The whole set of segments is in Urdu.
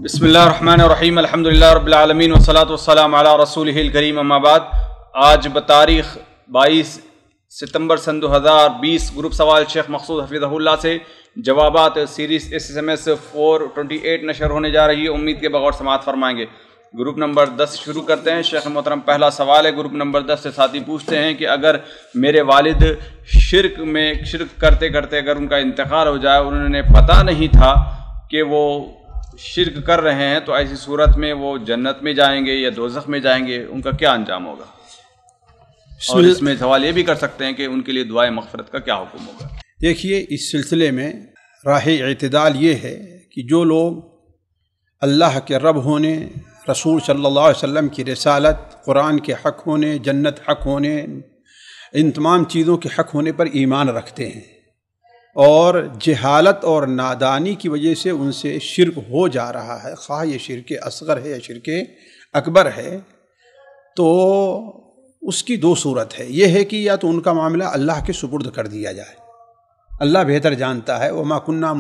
بسم اللہ الرحمن الرحیم الحمدللہ رب العالمین والصلاة والسلام علی رسولہ الکریم اما بعد۔ آج بتاریخ 22 ستمبر سن 2020 گروپ سوال شیخ مقصود حفظہ اللہ سے جوابات سیریز SMS 428 نشر ہونے جا رہی ہے۔ امید کے بغور سماعت فرمائیں گے۔ گروپ نمبر 10 شروع کرتے ہیں۔ شیخ محترم پہلا سوال ہے گروپ نمبر 10 سے، ساتھی پوچھتے ہیں کہ اگر میرے والد شرک کرتے کرتے اگر ان کا انتقال ہو جائے، انہوں نے پتہ نہیں تھا کہ وہ شرک کر رہے ہیں، تو ایسی صورت میں وہ جنت میں جائیں گے یا دوزخ میں جائیں گے؟ ان کا کیا انجام ہوگا؟ اور اس میں سوال یہ بھی کر سکتے ہیں کہ ان کے لیے دعائے مغفرت کا کیا حکم ہوگا؟ دیکھیے، اس سلسلے میں راہ اعتدال یہ ہے کہ جو لوگ اللہ کے رب ہونے، رسول صلی اللہ علیہ وسلم کی رسالت، قرآن کے حق ہونے، جنت حق ہونے، ان تمام چیزوں کے حق ہونے پر ایمان رکھتے ہیں اور جہالت اور نادانی کی وجہ سے ان سے شرک ہو جا رہا ہے، خواہ یہ شرک اصغر ہے یا شرک اکبر ہے، تو اس کی دو صورت ہے۔ یہ ہے کہ یا تو ان کا معاملہ اللہ کے سپرد کر دیا جائے، اللہ بہتر جانتا ہے، وَمَا كُنَّا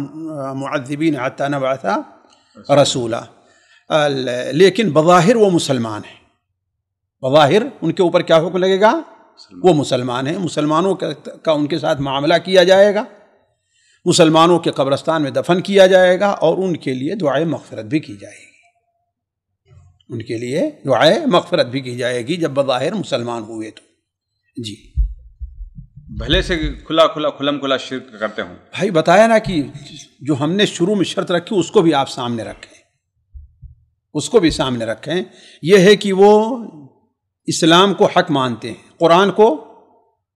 مُعَذِّبِينَ حَتَّى نَبْعَثَ رَسُولًا، لیکن بظاہر وہ مسلمان ہیں، بظاہر ان کے اوپر کیا حکم لگے گا؟ وہ مسلمان ہیں، مسلمانوں کا ان کے ساتھ معاملہ کیا جائے گا، مسلمانوں کے قبرستان میں دفن کیا جائے گا، اور ان کے لیے دعائے مغفرت بھی کی جائے گی، ان کے لیے دعائے مغفرت بھی کی جائے گی جب بظاہر مسلمان ہوئے تو۔ جی، بھلے سے کھلا شرک کرتے ہوں۔ بھائی بتایا نا کہ جو ہم نے شروع میں شرط رکھی اس کو بھی آپ سامنے رکھیں، اس کو بھی سامنے رکھیں۔ یہ ہے کہ وہ اسلام کو حق مانتے ہیں، قرآن کو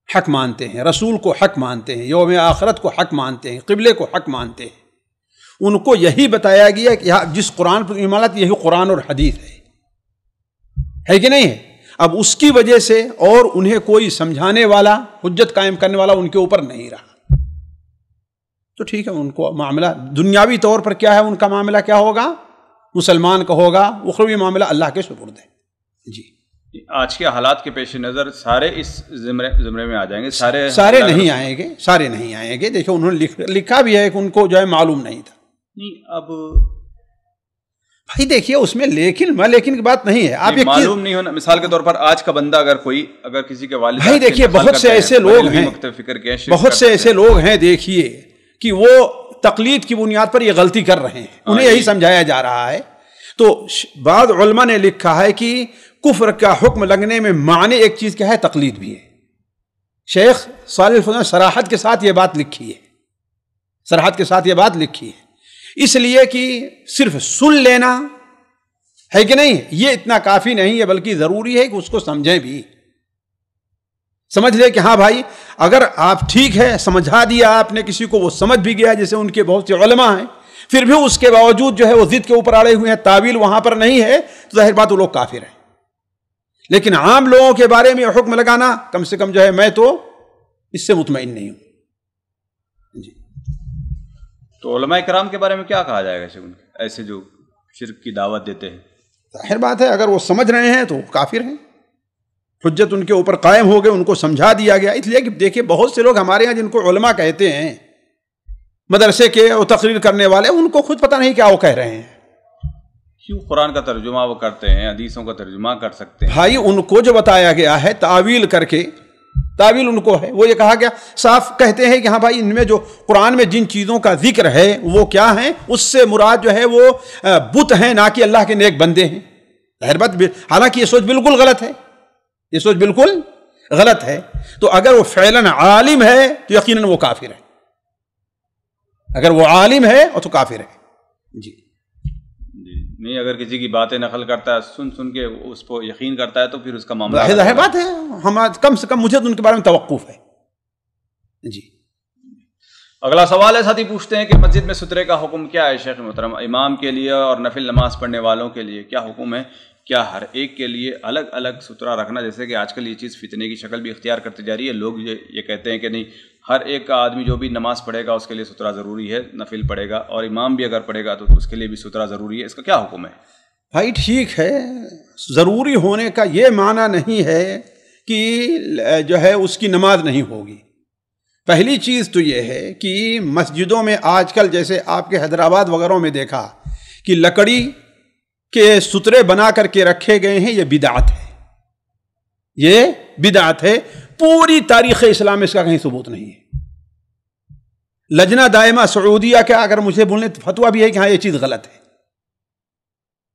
حق مانتے ہیں، رسول کو حق مانتے ہیں، یوم آخرت کو حق مانتے ہیں، قبلے کو حق مانتے ہیں۔ ان کو یہی بتایا گیا کہ جس قرآن پر ایمان لاتے یہی قرآن اور حدیث ہے کہ نہیں ہے؟ اب اس کی وجہ سے اور انہیں کوئی سمجھانے والا، حجت قائم کرنے والا ان کے اوپر نہیں رہا، تو ٹھیک ہے، ان کو معاملہ دنیاوی طور پر کیا ہے، ان کا معاملہ کیا ہوگا؟ مسلمان کا ہوگا، اخروی معاملہ اللہ کے سپرد ہے۔ جی، آج کے حالات کے پیش نظر سارے اس زمرے میں آ جائیں گے؟ سارے نہیں آئیں گے، سارے نہیں آئیں گے۔ دیکھو، انہوں نے لکھا بھی ہے کہ ان کو جو ہے معلوم نہیں تھا۔ نہیں، اب بھائی دیکھیے، اس میں لیکن کی بات نہیں ہے۔ آپ معلوم نہیں ہونا، مثال کے طور پر آج کا بندہ اگر کسی کے والد، بھائی دیکھیے، بہت سے ایسے لوگ ہیں، بہت سے ایسے لوگ ہیں، دیکھیے کہ وہ تقلید کی بنیاد پر یہ غلطی کر رہے ہیں، انہیں یہی سمجھایا جا رہا ہے۔ تو بعض علماء نے لکھا ہے کہ کفر کا حکم لگنے میں معنی ایک چیز کیا ہے؟ تقلید بھی ہے۔ شیخ صالح الفوزان صراحت کے ساتھ یہ بات لکھی ہے، صراحت کے ساتھ یہ بات لکھی ہے، اس لیے کہ صرف سن لینا ہے کہ نہیں، یہ اتنا کافی نہیں ہے، بلکہ ضروری ہے کہ اس کو سمجھیں بھی، سمجھ لے کہ ہاں بھائی، اگر آپ ٹھیک ہے سمجھا دیا آپ نے کسی کو، وہ سمجھ بھی گیا، جیسے ان کے بہت سے علماء ہیں، پھر بھی اس کے باوجود جو ہے وہ ضد کے اوپر اڑے ہوئے ہیں، تعویل وہاں پر نہیں ہے، تو ظاہر بات وہ لوگ کافر ہیں۔ لیکن عام لوگوں کے بارے میں حکم لگانا، کم سے کم جو ہے میں تو اس سے مطمئن نہیں ہوں۔ جی، تو علماء کرام کے بارے میں کیا کہا جائے گا؟ ایسے جو شرک کی دعوت دیتے ہیں، ظاہر بات ہے اگر وہ سمجھ رہے ہیں تو کافر ہیں، حجت ان کے اوپر قائم ہو گئے، ان کو سمجھا دیا گیا۔ اس لیے کہ دیکھیے، بہت سے لوگ ہمارے ہاں جن کو علماء کہتے ہیں، مدرسے کے اور تقریر کرنے والے، ان کو خود پتہ نہیں کیا وہ کہہ رہے ہیں۔ کیوں قرآن کا ترجمہ وہ کرتے ہیں، حدیثوں کا ترجمہ کر سکتے ہیں؟ بھائی ان کو جو بتایا گیا ہے تعویل کر کے، تعویل ان کو ہے، وہ یہ کہا گیا، صاف کہتے ہیں کہ ہاں بھائی، ان میں جو قرآن میں جن چیزوں کا ذکر ہے وہ کیا ہیں، اس سے مراد جو ہے وہ بت ہیں، نہ کہ اللہ کے نیک بندے ہیں۔ ظاہر بات، حالانکہ یہ سوچ بالکل غلط ہے، یہ سوچ بالکل غلط ہے۔ تو اگر وہ فعلاً عالم ہے تو یقیناً وہ کافر ہے، اگر وہ عالم ہے تو کافر ہے۔ جی نہیں، اگر کسی کی باتیں نقل کرتا ہے، سن کے اس کو یقین کرتا ہے، تو پھر اس کا معاملہ ظاہر بات ہے، ہم کم سے کم مجھے تو ان کے بارے میں توقف ہے۔ جی، اگلا سوال ہے، ساتھی پوچھتے ہیں کہ مسجد میں سترے کا حکم کیا ہے شیخ محترم؟ امام کے لیے اور نفل نماز پڑھنے والوں کے لیے کیا حکم ہے؟ کیا ہر ایک کے لیے الگ الگ سترہ رکھنا؟ جیسے کہ آج کل یہ چیز فتنے کی شکل بھی اختیار کرتی جا رہی ہے، لوگ یہ کہتے ہیں کہ نہیں، ہر ایک کا آدمی جو بھی نماز پڑھے گا اس کے لیے سترہ ضروری ہے، نفل پڑھے گا، اور امام بھی اگر پڑھے گا تو اس کے لیے بھی سترہ ضروری ہے۔ اس کا کیا حکم ہے؟ بھائی ٹھیک ہے، ضروری ہونے کا یہ معنی نہیں ہے کہ جو ہے اس کی نماز نہیں ہوگی۔ پہلی چیز تو یہ ہے کہ مسجدوں میں آج کل جیسے آپ کے حیدرآباد وغیرہ میں دیکھا کہ لکڑی کے سترے بنا کر کے رکھے گئے ہیں، یہ بدعت ہے، یہ بدعت ہے. پوری تاریخ اسلام میں اس کا کہیں ثبوت نہیں ہے. لجنہ دائمہ سعودیہ کا اگر مجھے بولنے فتویٰ بھی ہے کہ ہاں یہ چیز غلط ہے،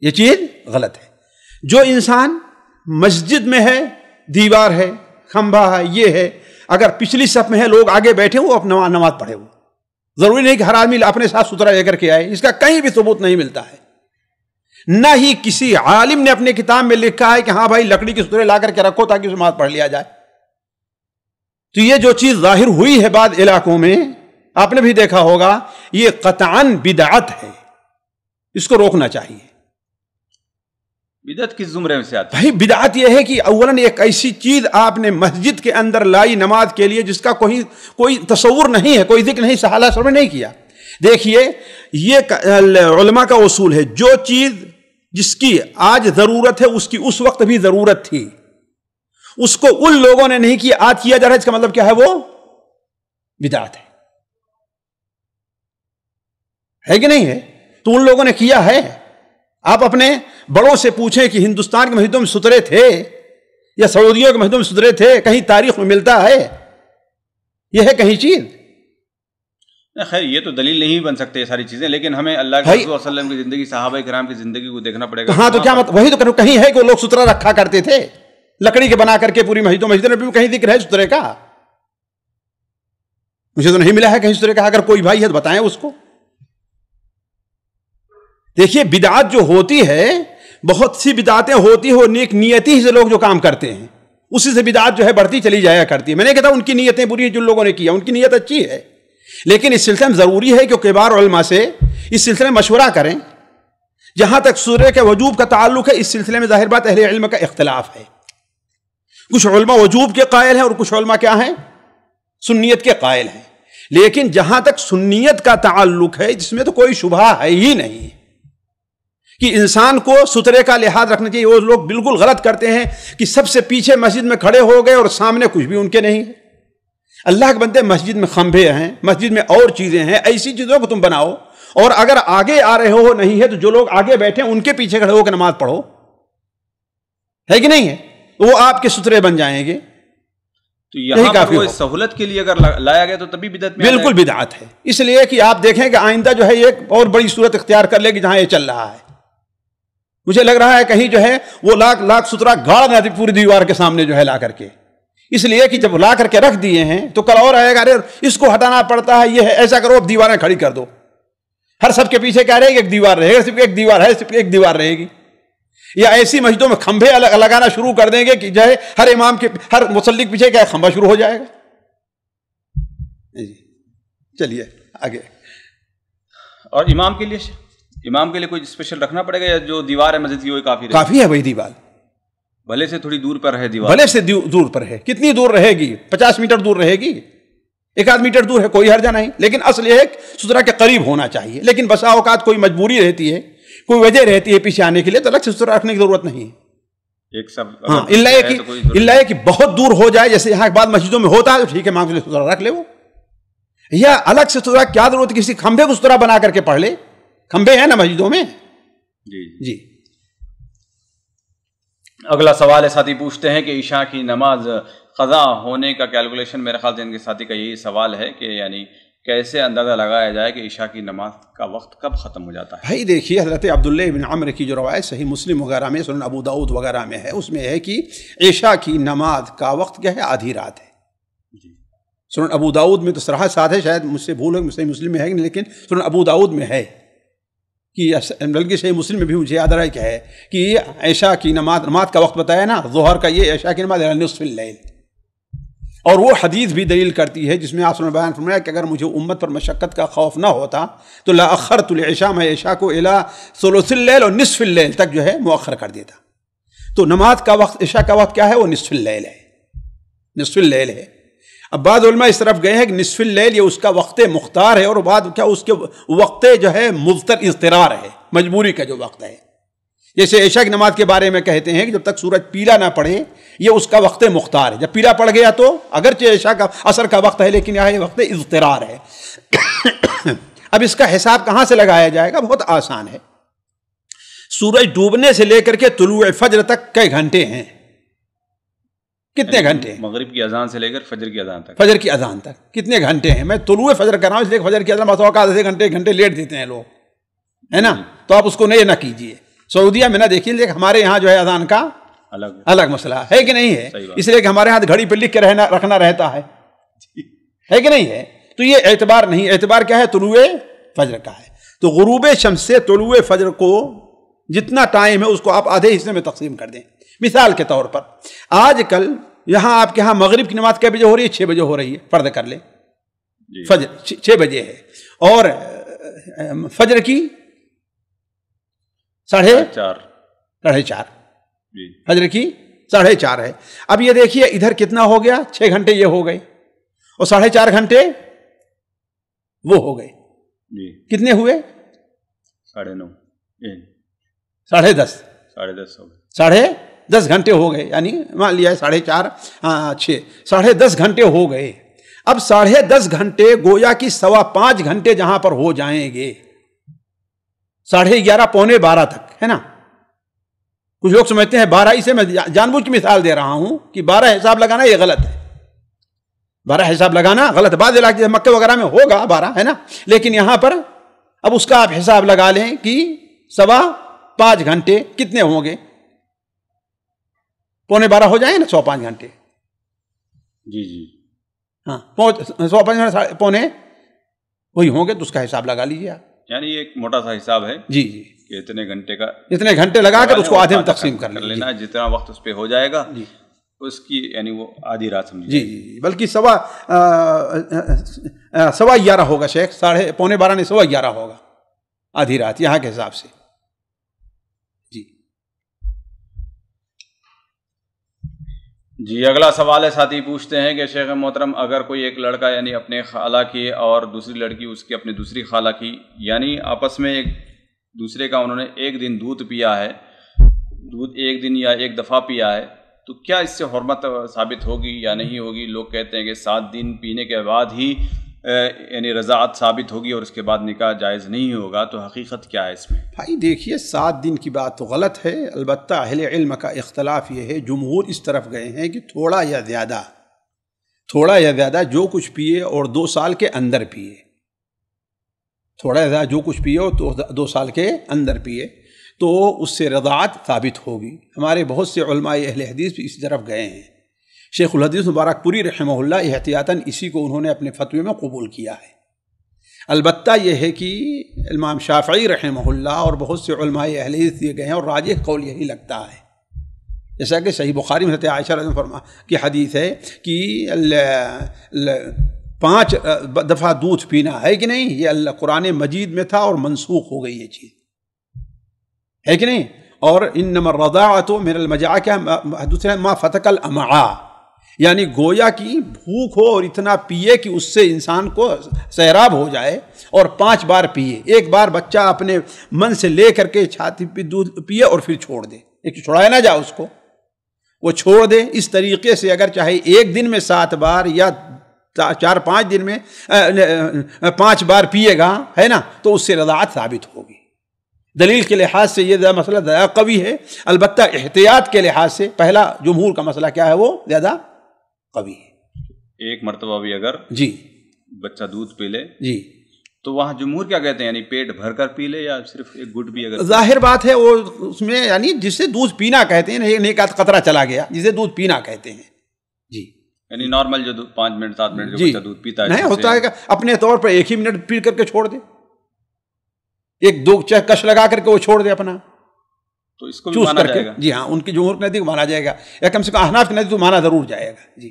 یہ چیز غلط ہے. جو انسان مسجد میں ہے، دیوار ہے، کھمبا ہے، یہ ہے، اگر پچھلی صف میں ہے، لوگ آگے بیٹھے وہ اپنا نماز پڑھے، وہ ضروری نہیں کہ ہر آدمی اپنے ساتھ سترا لے کر کے آئے. اس کا کہیں بھی ثبوت نہیں ملتا ہے. نہ ہی کسی عالم نے اپنے کتاب میں لکھا ہے کہ ہاں بھائی لکڑی کے سترے لا کر کے رکھو تاکہ نماز پڑھ لیا جائے. تو یہ جو چیز ظاہر ہوئی ہے بعض علاقوں میں، آپ نے بھی دیکھا ہوگا، یہ قطعاً بدعت ہے، اس کو روکنا چاہیے. بدعت کس زمرے میں سے آتی ہے؟ بھائی بدعت یہ ہے کہ اولاً ایک ایسی چیز آپ نے مسجد کے اندر لائی نماز کے لیے جس کا کوئی تصور نہیں ہے، کوئی ذکر نہیں، صحابہ سر میں نہیں کیا. دیکھیے یہ علماء کا اصول ہے، جو چیز جس کی آج ضرورت ہے اس کی اس وقت بھی ضرورت تھی، اس کو ان لوگوں نے نہیں کیا، آج کیا جا رہا ہے، اس کا مطلب کیا ہے؟ وہ بدعت ہے کہ نہیں ہے؟ تو ان لوگوں نے کیا ہے. آپ اپنے بڑوں سے پوچھیں کہ ہندوستان کے مسجدوں میں سترے تھے یا سعودیوں کے مسجدوں میں سترے تھے؟ کہیں تاریخ میں ملتا ہے؟ یہ ہے کہیں چیز؟ خیر یہ تو دلیل نہیں بن سکتے یہ ساری چیزیں، لیکن ہمیں اللہ کے رسول صلی اللہ علیہ وسلم کی زندگی، صحابہ کرام کی زندگی کو دیکھنا پڑے گا. ہاں تو کیا مطلب؟ وہی تو کروں، کہیں ہے کہ وہ لوگ سترا رکھا کرتے تھے لکڑی کے بنا کر کے پوری مسجدوں میں کہیں ذکر ہے سترے کا؟ مجھے تو نہیں ملا ہے کہیں سترے کا. اگر کوئی بھائی ہے تو بتائیں اس کو. دیکھیے بدعات جو ہوتی ہے، بہت سی بدعاتیں ہوتی ہیں، وہ نیک نیتی سے لوگ جو کام کرتے ہیں اسی سے بدعات جو ہے بڑھتی چلی جایا کرتی ہے. میں نے کہتا ان کی نیتیں بری ہیں، جن لوگوں نے کیا ان کی نیت اچھی ہے، لیکن اس سلسلے میں ضروری ہے کہ کبار علماء سے اس سلسلے میں مشورہ کریں. جہاں تک سورہ کے وجوب کا تعلق ہے، اس سلسلے میں ظاہر بات اہل علم کا اختلاف ہے. کچھ علماء وجوب کے قائل ہیں اور کچھ علماء کیا ہیں؟ سنیت کے قائل ہیں. لیکن جہاں تک سنیت کا تعلق ہے، جس میں تو کوئی شبہ ہے ہی نہیں کہ انسان کو سترے کا لحاظ رکھنا چاہیے. وہ لوگ بالکل غلط کرتے ہیں کہ سب سے پیچھے مسجد میں کھڑے ہو گئے اور سامنے کچھ بھی ان کے نہیں ہے. اللہ کے بندے، مسجد میں کھمبے ہیں، مسجد میں اور چیزیں ہیں، ایسی چیزوں کو تم بناؤ. اور اگر آگے آ رہے ہو نہیں ہے تو جو لوگ آگے بیٹھے ہیں ان کے پیچھے کھڑے ہو کے نماز پڑھو، ہے کہ نہیں ہے؟ وہ آپ کے سترے بن جائیں گے. تو یہاں پر وہ سہولت کے لیے اگر لایا گیا تو تبھی بدعت میں بالکل بدعت ہے. اس لیے کہ آپ دیکھیں کہ آئندہ جو ہے ایک اور بڑی صورت اختیار کر لے گی جہاں یہ چل رہا ہے. مجھے لگ رہا ہے کہیں جو ہے وہ لاکھ سترہ گاڑ نہ دی پوری دیوار کے سامنے جو ہے لا کر کے، اس لیے کہ جب لا کر کے رکھ دیے ہیں تو کل اور آئے گا، ارے اس کو ہٹانا پڑتا ہے، یہ ہے، ایسا کرو اب دیواریں کھڑی کر دو. ہر سب کے پیچھے کیا رہے گی؟ ایک دیوار رہے گا، صرف ایک دیوار ہے، صرف ایک دیوار رہے گی. یا ایسی مسجدوں میں کھمبے لگانا شروع کر دیں گے کہ جو ہے ہر امام کے، ہر مصلی کے پیچھے کیا کھمبا شروع ہو جائے گا. جی چلیے آگے. اور امام کے لیے کوئی اسپیشل رکھنا پڑے گا یا جو دیوار ہے مسجد کی وہی کافی ہے؟ وہی دیوار بھلے سے تھوڑی دور پر ہے، دیوار بھلے سے دور پر ہے. کتنی دور رہے گی؟ 50 میٹر دور رہے گی، 1 میٹر دور ہے، کوئی حرجہ نہیں. لیکن اصل یہ ہے سترا کے قریب ہونا چاہیے. لیکن بسا اوقات کوئی مجبوری رہتی ہے، کوئی وجہ رہتی ہے پیچھے آنے کے لیے، تو الگ سے سترا رکھنے کی ضرورت نہیں ہے. ایک سب ہاں اللہ کہ بہت دور ہو جائے، جیسے یہاں بعض مسجدوں میں ہوتا ہے، تو ٹھیک ہے مانگ لے سترا رکھ لے. وہ یا الگ سے سترا کیا ضرورت ہے؟ کسی کھمبے کو سترا بنا کر کے پڑھ لے. کھمبے ہیں نا مسجدوں میں. جی اگلا سوال ہے، ساتھی پوچھتے ہیں کہ عشاء کی نماز قضا ہونے کا کیلکولیشن، میرے خیال سے ان کے ساتھی کا یہی سوال ہے کہ یعنی کیسے اندازہ لگایا جائے کہ عشاء کی نماز کا وقت کب ختم ہو جاتا ہے؟ بھائی دیکھیے حضرت عبداللہ بن عمر کی جو روایت صحیح مسلم وغیرہ میں، سنن ابو داؤد وغیرہ میں ہے، اس میں ہے کہ عشاء کی نماز کا وقت کیا ہے؟ آدھی رات ہے. سنن ابو داؤد میں تو صراحت ساتھ ہے، شاید مجھ سے بھول ہے، صحیح مسلم میں ہے لیکن سنن ابو داؤد میں ہے کہ بلکہ صحیح مسلم میں بھی مجھے یاد رہا ہے کیا ہے کہ عشاء کی نماز کا وقت بتایا نا، ظہر کا، یہ عشاء کی نماز نصف اللیل. اور وہ حدیث بھی دلیل کرتی ہے جس میں آپ نے بیان فرمایا کہ اگر مجھے امت پر مشقت کا خوف نہ ہوتا تو لا اخرت العشاء، میں عشاء کو الی ثلث اللیل اور نصف اللیل تک جو ہے مؤخر کر دیتا. تو نماز کا وقت، عشاء کا وقت کیا ہے؟ وہ نصف اللیل ہے، نصف اللیل ہے. اب بعض علماء اس طرف گئے ہیں کہ نصف اللیل یہ اس کا وقت مختار ہے، اور بعد کیا اس کے وقت جو ہے مضطر اضطرار ہے، مجبوری کا جو وقت ہے. جیسے عشاء کی نماز کے بارے میں کہتے ہیں کہ جب تک سورج پیلا نہ پڑے یہ اس کا وقت مختار ہے. جب پیلا پڑ گیا تو اگرچہ عشاء کا عصر کا وقت ہے لیکن یہ وقت اضطرار ہے. اب اس کا حساب کہاں سے لگایا جائے گا؟ بہت آسان ہے. سورج ڈوبنے سے لے کر کے طلوع فجر تک کئی گھنٹے ہیں؟ کتنے گھنٹے ہیں؟ مغرب کی اذان سے لے کر فجر کی اذان تک. فجر کی اذان تک کتنے گھنٹے ہیں؟ میں طلوع فجر کر رہا ہوں، اس لیے فجر کی اذان بس اوقات آدھے گھنٹے گھنٹے لیٹ دیتے ہیں لوگ، ہے نا. تو آپ اس کو نہ کیجیے. سعودیہ میں نہ دیکھیے، لیکن ہمارے یہاں جو ہے اذان کا الگ مسئلہ ہے کہ نہیں ہے؟ اس لیے کہ ہمارے ہاں گھڑی پہ لکھ کے رکھنا رہتا ہے کہ نہیں ہے؟ تو یہ اعتبار نہیں. اعتبار کیا ہے؟ طلوع فجر کا ہے. تو غروب شمس سے طلوع فجر کو جتنا ٹائم ہے اس کو آپ آدھے حصے میں تقسیم کر دیں. مثال کے طور پر آج کل یہاں آپ کے ہاں مغرب کی نماز کئے بجے ہو رہی ہے؟ 6 بجے ہو رہی ہے، فرض کر لیں فجر 6 بجے ہے، اور فجر کی 4:30 فجر کی 4:30 ہے. اب یہ دیکھیے ادھر کتنا ہو گیا؟ 6 گھنٹے یہ ہو گئے، اور 4.5 گھنٹے وہ ہو گئے. کتنے ہوئے؟ 9:30 10:30 10:30 ہو گئے. 10:30 گھنٹے ہو گئے، یعنی مان لیا 4:30 6 10:30 گھنٹے ہو گئے. اب 10:30 گھنٹے گویا کی 5.25 گھنٹے جہاں پر ہو جائیں گے 11:30 پونے 12 تک، ہے نا. کچھ لوگ سمجھتے ہیں 12، اسے میں جان بوجھ کی مثال دے رہا ہوں کہ 12 حساب لگانا یہ غلط ہے. 12 حساب لگانا غلط ہے. بعض علاقے مکہ وغیرہ میں ہوگا 12، ہے نا، لیکن یہاں پر اب اس کا آپ حساب لگا لیں کہ 5.25 گھنٹے کتنے ہوں گے؟ پونے 12 ہو جائیں نا 105 گھنٹے. جی ہاں 105 پونے وہی ہوں گے، تو اس کا حساب لگا لیجیے آپ. یعنی ایک موٹا سا حساب ہے جی کہ اتنے گھنٹے لگا کر اس کو آدھے میں تقسیم کر لینا. جتنا وقت اس پہ ہو جائے گا اس کی یعنی وہ آدھی رات سمجھیے. جی بلکہ 11:15 ہوگا شیخ، پونے 12 نہیں 11:15 ہوگا آدھی رات یہاں کے حساب سے. جی اگلا سوال ہے، ساتھی پوچھتے ہیں کہ شیخ محترم اگر کوئی ایک لڑکا یعنی اپنے خالہ کی اور دوسری لڑکی اس کی اپنی دوسری خالہ کی، یعنی آپس میں ایک دوسرے کا انہوں نے ایک دن دودھ پیا ہے، دودھ ایک دن یا ایک دفعہ پیا ہے، تو کیا اس سے حرمت ثابت ہوگی یا نہیں ہوگی؟ لوگ کہتے ہیں کہ 7 دن پینے کے بعد ہی یعنی رضاعت ثابت ہوگی اور اس کے بعد نکاح جائز نہیں ہوگا. تو حقیقت کیا ہے اس میں؟ بھائی دیکھیے 7 دن کی بات تو غلط ہے. البتہ اہل علم کا اختلاف یہ ہے، جمہور اس طرف گئے ہیں کہ تھوڑا یا زیادہ جو کچھ پیے اور 2 سال کے اندر پیے، تھوڑا یا زیادہ جو کچھ پیے اور 2 سال کے اندر پیے تو اس سے رضاعت ثابت ہوگی. ہمارے بہت سے علماء اہل حدیث بھی اس طرف گئے ہیں. شیخ الحدیث مبارک پوری رحمہ اللہ احتیاطاً اسی کو انہوں نے اپنے فتوے میں قبول کیا ہے. البتہ یہ ہے کہ امام شافعی رحمہ اللہ اور بہت سے علماء اہل حدیث یہ گئے ہیں اور راجح قول یہی لگتا ہے، جیسا کہ صحیح بخاری میں حضرت عائشہ رضی اللہ عنہا کی حدیث ہے کہ 5 دفعہ دودھ پینا ہے کہ نہیں، یہ اللہ قرآن مجید میں تھا اور منسوخ ہو گئی یہ چیز، ہے کہ نہیں. اور انما الرضاعۃ من المجاعہ دوسرا ما فتق الامعاء، یعنی گویا کی بھوک ہو اور اتنا پیے کہ اس سے انسان کو سیراب ہو جائے اور 5 بار پیے. ایک بار بچہ اپنے من سے لے کر کے چھاتی پہ دودھ پیے اور پھر چھوڑ دے، ایک چھوڑایا نہ جا اس کو، وہ چھوڑ دے. اس طریقے سے اگر چاہے ایک دن میں 7 بار یا 4-5 دن میں 5 بار پیے گا، ہے نا، تو اس سے رضاعت ثابت ہوگی. دلیل کے لحاظ سے یہ مسئلہ زیادہ قوی ہے. البتہ احتیاط کے لحاظ سے پہلا جمہور کا مسئلہ کیا ہے، وہ زیادہ قوی ہے. ایک مرتبہ بھی اگر بچہ دودھ پی لے تو وہاں جمہور کیا کہتے ہیں، یعنی پیٹ بھر کر پی لے یا صرف ایک گھٹ بھی؟ اگر ظاہر بات ہے وہ اس میں یعنی جسے دودھ پینا کہتے ہیں، ایک آدھ قطرہ چلا گیا جسے دودھ پینا کہتے ہیں. یعنی نارمل جو 5 منٹ 7 منٹ جو بچہ دودھ پیتا ہے، نہیں ہوتا ہے کہ اپنے طور پر 1 ہی منٹ پی کر کے چھوڑ دے، 1-2 کش لگا کر کے وہ چھوڑ دے اپنا، تو اس کو بھی مانا جائے گا. جی ہاں، ان کی جمہور کے نزدیک مانا جائے گا، یا کم سے کم احناف کے نزدیک تو مانا ضرور جائے گا. جی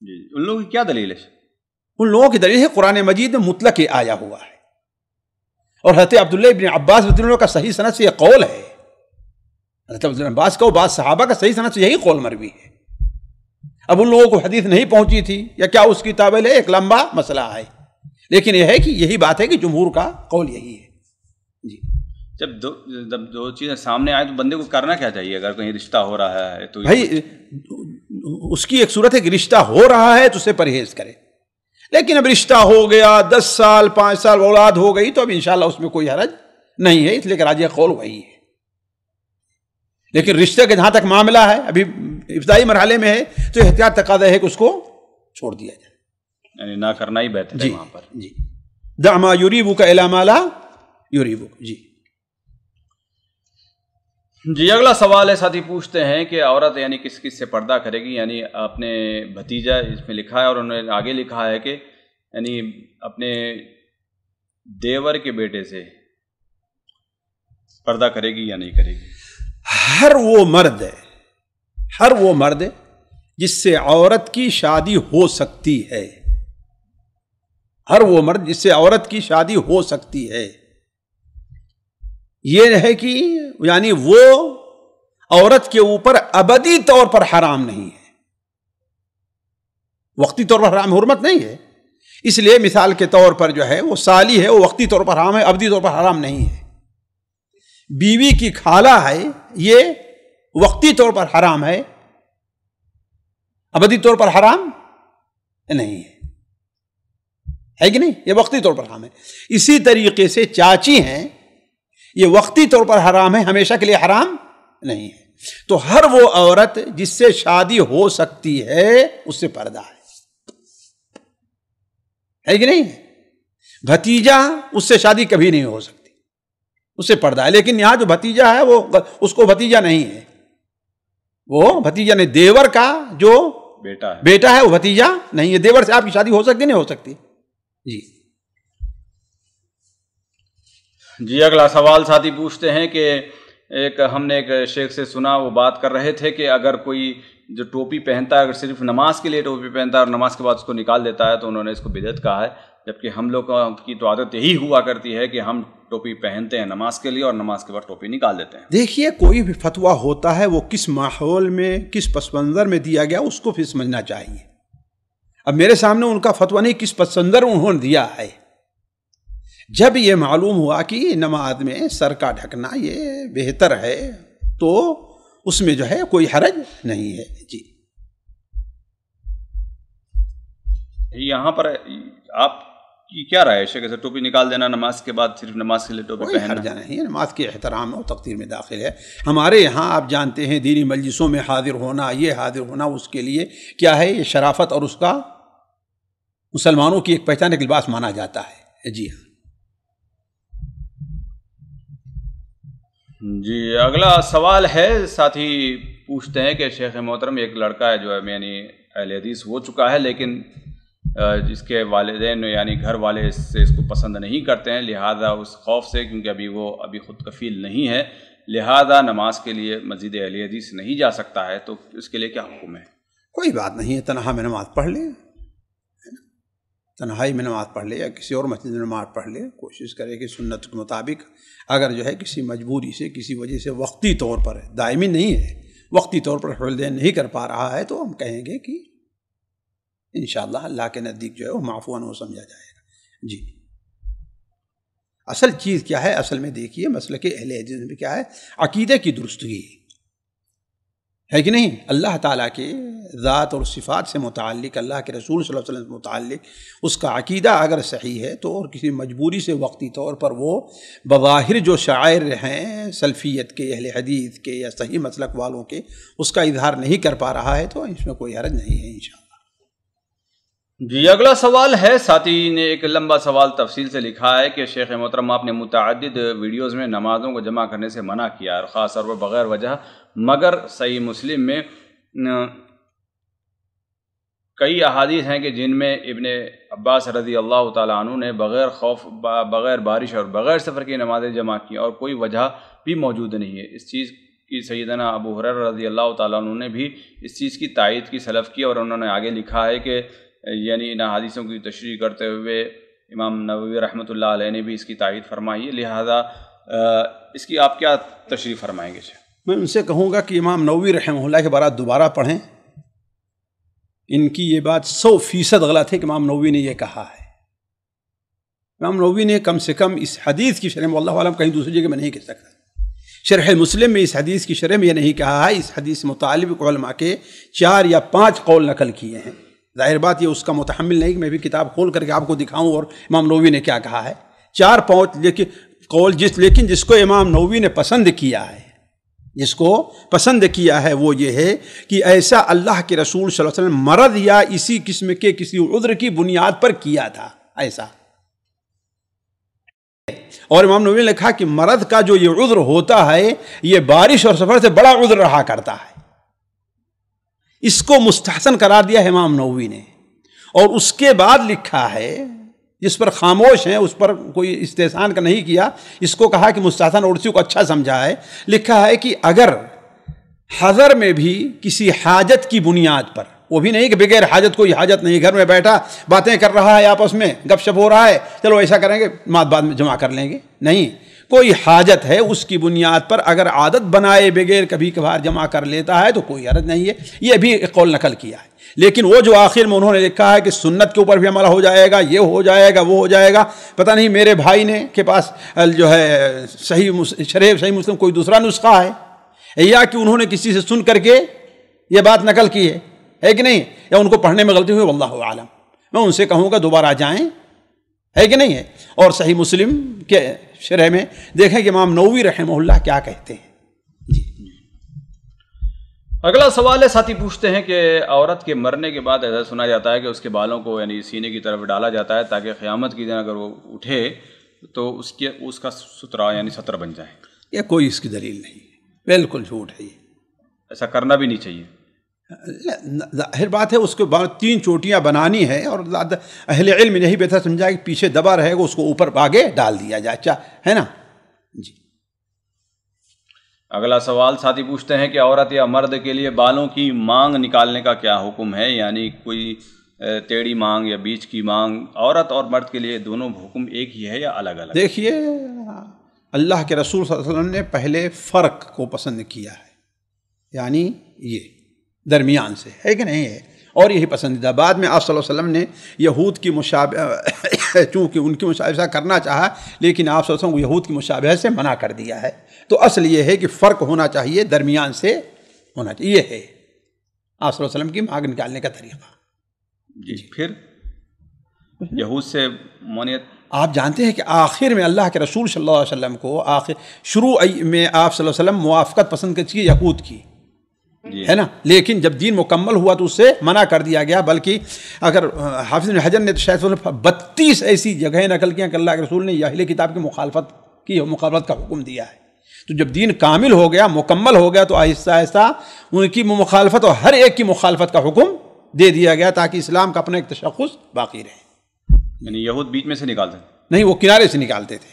ان لوگوں کی کیا دلیل ہے؟ ان لوگوں کی دلیل ہے قرآن مجید میں مطلق آیا ہوا ہے، اور حضرت عبداللہ ابن عباس رضی اللہ عنہ کا صحیح سند سے یہ قول ہے. حضرت عبداللہ ابن عباس کا اور بعض صحابہ کا صحیح سند سے یہی قول مروی ہے. اب ان لوگوں کو حدیث نہیں پہنچی تھی یا کیا اس کی تعویل ہے، ایک لمبا مسئلہ ہے، لیکن یہ ہے کہ یہی بات ہے کہ جمہور کا قول یہی ہے. جی جب دو چیزیں سامنے آئے تو بندے کو کرنا کیا چاہیے؟ اگر کہیں رشتہ ہو رہا ہے تو بھائی اس کی ایک صورت ہے کہ رشتہ ہو رہا ہے تو اسے پرہیز کرے، لیکن اب رشتہ ہو گیا 10 سال 5 سال اولاد ہو گئی تو اب انشاءاللہ اس میں کوئی حرج نہیں ہے، اس لیے کہ راجح قول وہی ہے. لیکن رشتے کے جہاں تک معاملہ ہے ابھی ابتدائی مرحلے میں ہے تو احتیاط تقاضا ہے کہ اس کو چھوڑ دیا جائے، یعنی نہ کرنا ہی بہتر ہے وہاں پر. جی دع ما یریبک الی ما لا یریبک. جی اگلا سوال ہے، ساتھی پوچھتے ہیں کہ عورت یعنی کس کس سے پردہ کرے گی؟ یعنی اپنے بھتیجا اس میں لکھا ہے اور انہوں نے آگے لکھا ہے کہ یعنی اپنے دیور کے بیٹے سے پردہ کرے گی یا نہیں کرے گی؟ ہر وہ مرد جس سے عورت کی شادی ہو سکتی ہے، ہر وہ مرد جس سے عورت کی شادی ہو سکتی ہے، یہ ہے کہ یعنی وہ عورت کے اوپر ابدی طور پر حرام نہیں ہے، وقتی طور پر حرام حرمت نہیں ہے. اس لیے مثال کے طور پر جو ہے وہ سالی ہے، وہ وقتی طور پر حرام ہے، ابدی طور پر حرام نہیں ہے. بیوی کی خالہ ہے، یہ وقتی طور پر حرام ہے، ابدی طور پر حرام نہیں ہے کہ نہیں؟ یہ وقتی طور پر حرام ہے. اسی طریقے سے چاچی ہیں، یہ وقتی طور پر حرام ہے، ہمیشہ کے لیے حرام نہیں ہے. تو ہر وہ عورت جس سے شادی ہو سکتی ہے اس سے پردہ ہے کہ نہیں؟ بھتیجا اس سے شادی کبھی نہیں ہو سکتی، اس سے پردہ ہے. لیکن یہاں جو بھتیجا ہے وہ اس کو بھتیجا نہیں ہے، وہ بھتیجا نہیں. دیور کا جو بیٹا ہے وہ بھتیجا نہیں ہے. دیور سے آپ کی شادی ہو سکتی نہیں ہو سکتی. جی اگلا سوال ساتھی پوچھتے ہیں کہ ہم نے ایک شیخ سے سنا، وہ بات کر رہے تھے کہ اگر کوئی جو ٹوپی پہنتا ہے، اگر صرف نماز کے لیے ٹوپی پہنتا ہے اور نماز کے بعد اس کو نکال دیتا ہے تو انہوں نے اس کو بدعت کہا ہے، جبکہ ہم لوگ کی تو عادت یہی ہوا کرتی ہے کہ ہم ٹوپی پہنتے ہیں نماز کے لیے اور نماز کے بعد ٹوپی نکال دیتے ہیں. دیکھیے کوئی بھی فتویٰ ہوتا ہے وہ کس ماحول میں کس پس منظر میں دیا گیا اس کو پھر سمجھنا چاہیے. اب میرے سامنے ان کا فتویٰ نہیں، کس پس منظر انہوں نے دیا ہے. جب یہ معلوم ہوا کہ نماز میں سر کا ڈھکنا یہ بہتر ہے تو اس میں جو ہے کوئی حرج نہیں ہے. جی یہاں پر آپ کی کیا رائے ہے کہ ٹوپی نکال دینا نماز کے بعد، صرف نماز کے لیے ٹوپی پہننا؟ کوئی حرج نہیں ہے، نماز کے احترام اور تقدیر میں داخل ہے. ہمارے یہاں آپ جانتے ہیں دینی مجلسوں میں حاضر ہونا، یہ حاضر ہونا اس کے لیے کیا ہے، یہ شرافت اور اس کا مسلمانوں کی ایک پہچان کا لباس مانا جاتا ہے. جی ہاں. جی اگلا سوال ہے، ساتھی پوچھتے ہیں کہ شیخ محترم ایک لڑکا ہے جو ہے یعنی اہل حدیث ہو چکا ہے، لیکن جس کے والدین یعنی گھر والے اس کو پسند نہیں کرتے ہیں، لہذا اس خوف سے کیونکہ وہ ابھی خود کفیل نہیں ہے، لہذا نماز کے لیے مسجد اہل حدیث نہیں جا سکتا ہے، تو اس کے لیے کیا حکم ہے؟ کوئی بات نہیں ہے، تنہا میں نماز پڑھ لے، تنہائی میں نماز پڑھ لے یا کسی اور مسجد میں نماز پڑھ لے. کوشش کرے کہ سنت کے مطابق اگر جو ہے کسی مجبوری سے کسی وجہ سے وقتی طور پر دائمی نہیں ہے، وقتی طور پر والدین نہیں کر پا رہا ہے تو ہم کہیں گے کہ انشاءاللہ اللہ کے نزدیک جو ہے وہ معفو عنہ سمجھا جائے گا. جی اصل چیز کیا ہے؟ اصل میں دیکھیے مسلک اہل حدیث میں کیا ہے، عقیدے کی درستگی ہے کہ نہیں؟ اللہ تعالیٰ کے ذات اور صفات سے متعلق، اللہ کے رسول صلی اللہ علیہ وسلم سے متعلق اس کا عقیدہ اگر صحیح ہے تو اور کسی مجبوری سے وقتی طور پر وہ بظاہر جو شعائر ہیں سلفیت کے، اہل حدیث کے یا صحیح مسلک والوں کے، اس کا اظہار نہیں کر پا رہا ہے تو اس میں کوئی حرج نہیں ہے انشاءاللہ. جی اگلا سوال ہے، ساتھی نے ایک لمبا سوال تفصیل سے لکھا ہے کہ شیخ محترم آپ نے متعدد ویڈیوز میں نمازوں کو جمع کرنے سے منع کیا اور خاص طور پر بغیر وجہ، مگر صحیح مسلم میں کئی احادیث ہیں کہ جن میں ابن عباس رضی اللہ تعالیٰ عنہ نے بغیر خوف، بغیر بارش اور بغیر سفر کی نمازیں جمع کی اور کوئی وجہ بھی موجود نہیں ہے. اس چیز کی سیدنا ابو ہریرہ رضی اللہ تعالیٰ عنہ نے بھی اس چیز کی تائید کی سلف کی، اور انہوں نے آگے لکھا ہے کہ یعنی ان حدیثوں کی تشریح کرتے ہوئے امام نووی رحمۃ اللہ علیہ نے بھی اس کی تائید فرمائی ہے، لہذا اس کی آپ کیا تشریح فرمائیں گے؟ میں ان سے کہوں گا کہ امام نووی رحمہ اللہ کے بارات دوبارہ پڑھیں. ان کی یہ بات 100% غلط ہے کہ امام نووی نے یہ کہا ہے. امام نووی نے کم سے کم اس حدیث کی شرح میں، واللہ عالم کہیں دوسری جگہ میں نہیں کہہ سکتا، شرح مسلم میں اس حدیث کی شرح میں یہ نہیں کہا ہے. اس حدیث سے متعلق علماء کے 4 یا 5 قول نقل کیے ہیں. ظاہر بات یہ اس کا متحمل نہیں کہ میں بھی کتاب کھول کر کے آپ کو دکھاؤں اور امام نووی نے کیا کہا ہے. 4 لیکن قول لیکن جس کو امام نووی نے پسند کیا ہے، جس کو پسند کیا ہے وہ یہ ہے کہ ایسا اللہ کے رسول صلی اللہ علیہ وسلم مرض یا اسی قسم کے کسی عذر کی بنیاد پر کیا تھا ایسا. اور امام نووی نے لکھا کہ مرض کا جو یہ عذر ہوتا ہے یہ بارش اور سفر سے بڑا عذر رہا کرتا ہے. اس کو مستحسن قرار دیا ہے امام نووی نے، اور اس کے بعد لکھا ہے جس پر خاموش ہیں، اس پر کوئی استحسان کا نہیں کیا، اس کو کہا کہ مستحسن اور اسی کو اچھا سمجھا ہے. لکھا ہے کہ اگر حضر میں بھی کسی حاجت کی بنیاد پر، وہ بھی نہیں کہ بغیر حاجت کوئی حاجت نہیں، گھر میں بیٹھا باتیں کر رہا ہے آپس میں، گپ شپ ہو رہا ہے، چلو ایسا کریں گے بعد میں جمع کر لیں گے، نہیں، کوئی حاجت ہے اس کی بنیاد پر اگر عادت بنائے بغیر کبھی کبھار جمع کر لیتا ہے تو کوئی حرج نہیں ہے. یہ بھی ایک قول نقل کیا ہے. لیکن وہ جو آخر میں انہوں نے لکھا ہے کہ سنت کے اوپر بھی عمل ہو جائے گا، یہ ہو جائے گا، وہ ہو جائے گا، پتہ نہیں میرے بھائی نے کے پاس جو ہے صحیح مسلم کوئی دوسرا نسخہ ہے، یا کہ انہوں نے کسی سے سن کر کے یہ بات نقل کی ہے کہ نہیں، یا ان کو پڑھنے میں غلطی ہوئی، واللہ عالم. میں ان سے کہوں گا دوبارہ جائیں، ہے کہ نہیں ہے. اور صحیح مسلم کے شرح میں دیکھیں کہ امام نووی رحمہ اللہ کیا کہتے ہیں. اگلا سوال ہے، ساتھی پوچھتے ہیں کہ عورت کے مرنے کے بعد ایسا سنا جاتا ہے کہ اس کے بالوں کو یعنی سینے کی طرف ڈالا جاتا ہے تاکہ قیامت کی دن اگر وہ اٹھے تو اس کا سترا یعنی ستر بن جائے. یہ کوئی اس کی دلیل نہیں، بالکل جھوٹ ہے. یہ ایسا کرنا بھی نہیں چاہیے. ظاہر بات ہے اس کے بعد 3 چوٹیاں بنانی ہے، اور اہل علم یہی بہتر سمجھا کہ پیچھے دبا رہے گا اس کو اوپر آگے ڈال دیا جائے، ہے نا جی. اگلا سوال ساتھی پوچھتے ہیں کہ عورت یا مرد کے لیے بالوں کی مانگ نکالنے کا کیا حکم ہے، یعنی کوئی ٹیڑھی مانگ یا بیچ کی مانگ، عورت اور مرد کے لیے دونوں حکم ایک ہی ہے یا الگ الگ؟ دیکھیے اللہ کے رسول صلی اللہ علیہ وسلم نے پہلے فرق کو پسند کیا ہے، یعنی یہ درمیان سے، ہے کہ نہیں ہے، اور یہی پسندیدہ. بعد میں آپ صلی اللہ علیہ وسلم نے یہود کی مشابہ چونکہ ان کی مشابہت کرنا چاہا، لیکن آپ صلی اللہ علیہ وسلم یہود کی مشابہت سے منع کر دیا ہے. تو اصل یہ ہے کہ فرق ہونا چاہیے، درمیان سے ہونا چاہیے. یہ ہے آپ صلی اللہ علیہ وسلم کی مانگ نکالنے کا طریقہ. جی پھر یہود سے مونیت، آپ جانتے ہیں کہ آخر میں اللہ کے رسول صلی اللہ علیہ وسلم کو شروع میں آپ صلی اللہ علیہ وسلم موافقت پسند کی یہود کی، ہے نا، لیکن جب دین مکمل ہوا تو اس سے منع کر دیا گیا. بلکہ اگر حافظ بن حجر نے تو شاید 32 ایسی جگہیں نقل کیا کہ اللہ کے رسول نے اہل کتاب کی مخالفت کا حکم دیا ہے. تو جب دین کامل ہو گیا، مکمل ہو گیا، تو آہستہ آہستہ ان کی مخالفت اور ہر ایک کی مخالفت کا حکم دے دیا گیا تاکہ اسلام کا اپنا ایک تشخص باقی رہے. یعنی یہود بیچ میں سے نکالتے نہیں، وہ کنارے سے نکالتے تھے.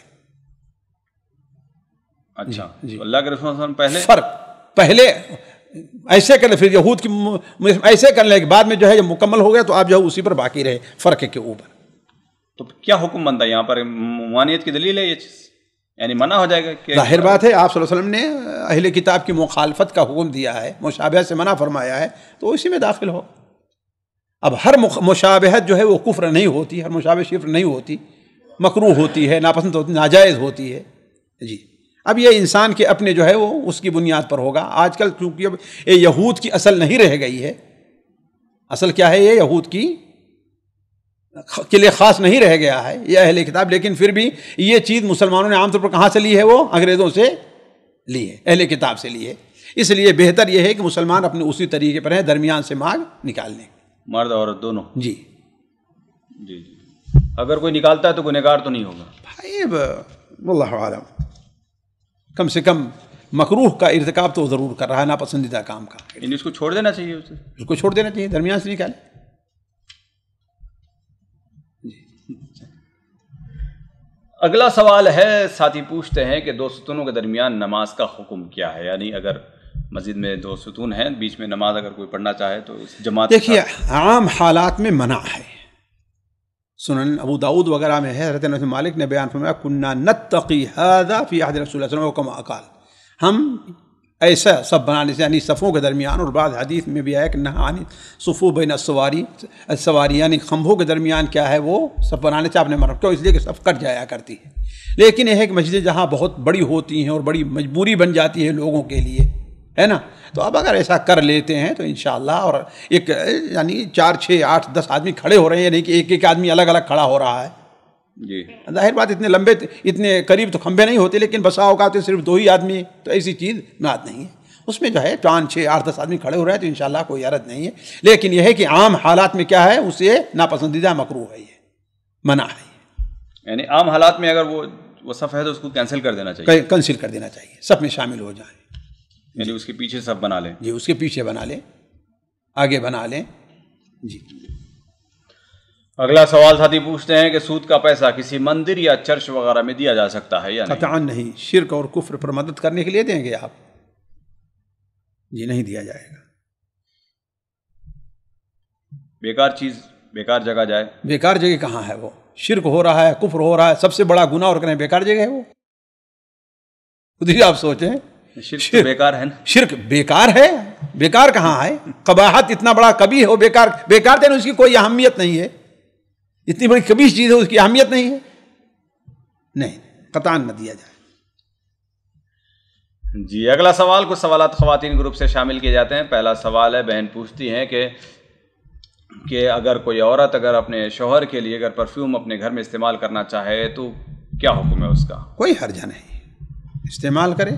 اچھا جی. اللہ کے رسول صلی اللہ علیہ وسلم فرق پہلے ایسے کر لیں، پھر یہود کی ایسے کر لیں کہ بعد میں جو ہے جب مکمل ہو گیا تو آپ جو ہے اسی پر باقی رہے فرق کے اوپر. تو کیا حکم بنتا ہے یہاں پر؟ ممانعت کی دلیل ہے یہ چیز، یعنی منع ہو جائے گا کہ ظاہر بات ہے آپ صلی اللہ علیہ وسلم نے اہل کتاب کی مخالفت کا حکم دیا ہے، مشابہت سے منع فرمایا ہے، تو اسی میں داخل ہو. اب ہر مشابہت جو ہے وہ کفر نہیں ہوتی، ہر مشابہ شرک نہیں ہوتی، مکروہ ہوتی ہے، ناپسند ہوتی، ناجائز ہوتی ہے. جی اب یہ انسان کے اپنے جو ہے وہ اس کی بنیاد پر ہوگا. آج کل چونکہ اب یہ یہود کی اصل نہیں رہ گئی ہے، اصل کیا ہے، یہ یہود کی کے لیے خاص نہیں رہ گیا ہے یہ اہل کتاب. لیکن پھر بھی یہ چیز مسلمانوں نے عام طور پر کہاں سے لی ہے؟ وہ انگریزوں سے لی ہے، اہل کتاب سے لی ہے. اس لیے بہتر یہ ہے کہ مسلمان اپنے اسی طریقے پر ہیں، درمیان سے مانگ نکال لیں، مرد عورت دونوں. جی جی جی. اگر کوئی نکالتا ہے تو گنہگار تو نہیں ہوگا بھائی، واللہ عالم. کم سے کم مکروہ کا ارتکاب تو ضرور کر رہا ہے، ناپسندیدہ کام کا. یعنی اس کو چھوڑ دینا چاہیے، اس کو چھوڑ دینا چاہیے، درمیان سے نکالے. اگلا سوال ہے، ساتھی پوچھتے ہیں کہ 2 ستونوں کے درمیان نماز کا حکم کیا ہے؟ یعنی اگر مسجد میں 2 ستون ہیں، بیچ میں نماز اگر کوئی پڑھنا چاہے تو اس جماعت. دیکھیے عام حالات میں منع ہے. سنن ابو داؤد وغیرہ میں ہے، حضرت انس بن مالک نے بیان فرمایا کنا نتقی ھذا فی عہد رسول اللہ صلی اللہ علیہ وسلم کما قال، ہم ایسا سب بنانے سے، یعنی صفوں کے درمیان، اور بعض حدیث میں بھی آیا کہ نہا عن صفو بین السواری، یعنی کھمبوں کے درمیان کیا ہے وہ صف بنانے سے آپ نے منع کیا، اس لیے کہ صف کٹ جایا کرتی ہے. لیکن یہ ہے کہ مسجدیں جہاں بہت بڑی ہوتی ہیں اور بڑی مجبوری بن جاتی ہے لوگوں کے لیے، ہے نا، تو اب اگر ایسا کر لیتے ہیں تو انشاءاللہ، اور ایک یعنی 4 6 8 10 آدمی کھڑے ہو رہے ہیں، یعنی کہ ایک ایک آدمی الگ الگ کھڑا ہو رہا ہے، جی ظاہر بات اتنے لمبے اتنے قریب تو کھمبے نہیں ہوتے، لیکن بسا اوقات صرف 2 ہی آدمی، تو ایسی چیز نعت نہیں ہے اس میں جو ہے 5 6 8 10 آدمی کھڑے ہو رہے ہیں تو انشاءاللہ کوئی حرج نہیں ہے، لیکن یہ ہے کہ عام حالات میں کیا ہے، اسے ناپسندیدہ مکروہ ہے، یہ منع ہے، یعنی عام حالات میں اگر وہ صف ہے تو اس کو کینسل کر دینا چاہیے، کینسل کر دینا چاہیے، سب میں شامل ہو جائیں، یعنی اس کے پیچھے صف بنا لیں، جی اس کے پیچھے بنا لیں، آگے بنا لیں۔ جی اگلا سوال ساتھی پوچھتے ہیں کہ سود کا پیسہ کسی مندر یا چرچ وغیرہ میں دیا جا سکتا ہے یا نہیں؟ قطعاً نہیں، شرک اور کفر پر مدد کرنے کے لیے دیں گے آپ؟ جی نہیں دیا جائے گا، بیکار چیز بیکار جگہ جائے، بیکار جگہ کہاں ہے، وہ شرک ہو رہا ہے، کفر ہو رہا ہے، سب سے بڑا گناہ اور کریں بیکار جگہ ہے وہ، خود ہی آپ سوچیں، شرک تو بیکار ہے نا، شرک بیکار ہے، بیکار کہاں ہے، قباحت اتنا بڑا کبھی ہو بیکار، بیکار دینا اس کی کوئی اہمیت نہیں ہے، اتنی بڑی کبھی چیز ہے اس کی اہمیت نہیں ہے، نہیں قطعاً نہ دیا جائے۔ جی اگلا سوال، کچھ سوالات خواتین گروپ سے شامل کیے جاتے ہیں۔ پہلا سوال ہے، بہن پوچھتی ہیں کہ اگر کوئی عورت اگر اپنے شوہر کے لیے اگر پرفیوم اپنے گھر میں استعمال کرنا چاہے تو کیا حکم ہے اس کا؟ کوئی حرج نہیں، استعمال کرے،